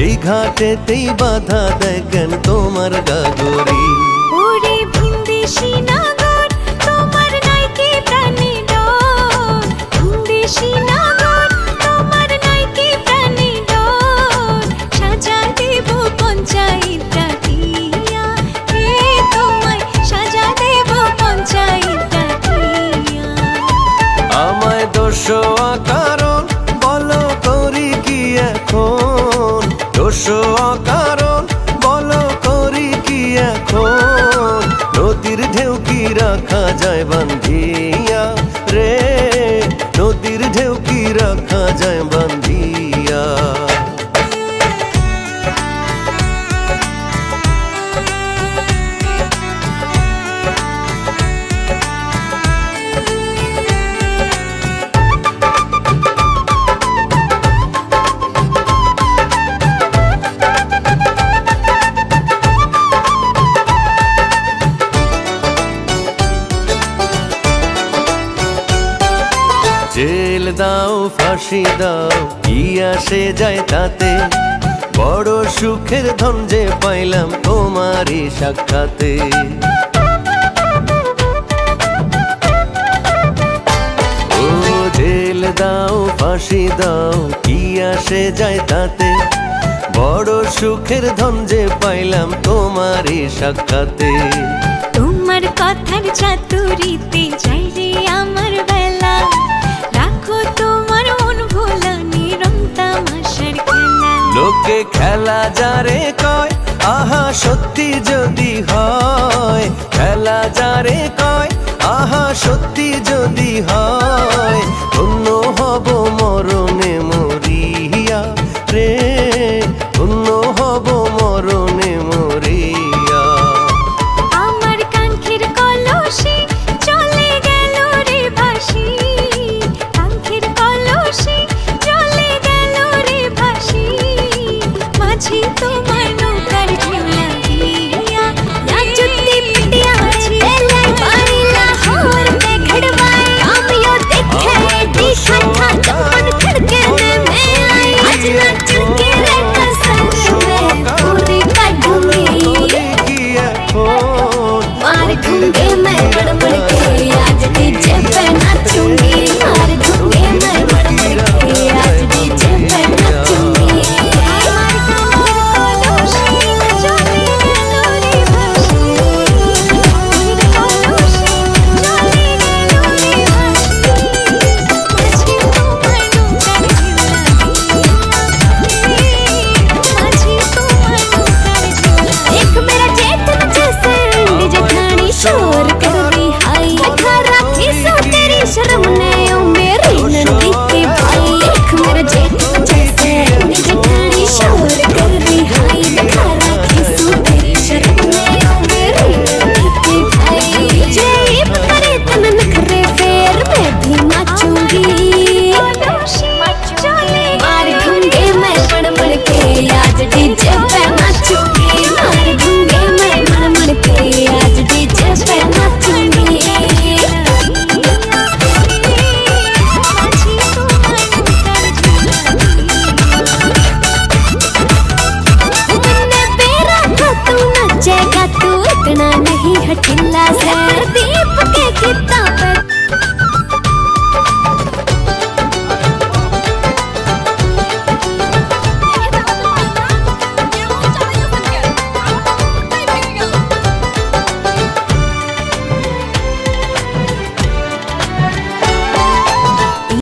সেই ঘাটেতেই বাধা দেয় কেন তোমার গাগরি। ওরে ভিনদেশি নাগর তোমার নাইকে প্রাণে ডর, ভিনদেশি নাগর তোমার নাইকে প্রাণে ডর। সাজা দেব পঞ্চায়েত ডাকিয়া, হে তোমায় সাজা দেব পঞ্চায়েত ডাকিয়া। আমায় দোষোয়া কারণ বলো করি কি এখন, দোষোয়া কারণ বলো করি কি এখন। নদীর ঢেউ কি রাখা যায় বান্ধিয়া রে, নদীর ঢেউ কি রাখা যায় বান্ধিয়া। জেল দাও ফাঁসি দাও কি আসে যায় তাতে, বড় সুখের ধন যে পাইলাম তোমারই সাক্ষাতে। ও জেল দাও ফাঁসি দাও কি আসে যায় তাতে, বড় সুখের ধন যে পাইলাম তোমারই সাক্ষাতে। তোমার কথার চাতুরিতে যাই রে আমার বেলা, রাখো তোমার মন ভোলা নিরম তামাশার খেলা। লোকে খেলা যারে কয় আহা সত্যি যদি হয়, খেলা যারে কয় আহা সত্যি যদি হয়। ধন্য হব মরণে মরিয়া রে, ধন্য হব মরণে মরিয়া। আমার কাঙ্ক্ষের কলসে চলে গেল রে ভাসি, কাঙ্ক্ষের কলসে চলে গেল রে ভাসি। মাঝি তোমার নৌকার ঝোলা দিয়া, নাচতে পিটিয়া বেলায় পাইলা হোর में खड़वाए। कामियो देखे दिखा था जवन खड़के में आई, आज नाच के रे कसम में पूरी काटूंगी। मार दूंगे मैं बड़बड़ के आज डीजे पे नाचूंगी, मार दूंगे मैं बड़बड़ के आज डीजे पे नाचूंगी। আমার কাঙ্ক্ষের কলসে চলে গেল রে ভাসি, কলসে চলে গেল রে ভাসি। মাঝি তোমার নৌকার ঝোলা দিয়া, মাঝি তোমার নৌকার ঝোলা। एक मेरा जेठ जैसे डीजे खानी शोर कर रही हाय, खा राखी सो तेरी शर्म ने ओ मेरी नंदी के भाई। एक मेरा जेठ जैसे डीजे खानी शोर कर रही हाय, खा राखी सो तेरी शर्म ने ओ मेरी नंदी के भाई। जेब करे तन नखरे फेर मैं भी नाचूंगी, मार दूंगे मैं बड़बड़ के आज डीजे पे नाचूंगी, मार दूंगे मैं बड़बड़ के आज डीजे पे नाचूंगी। तुमने बेरा था तू नचेगा तू इतना नहीं हठिल्ला।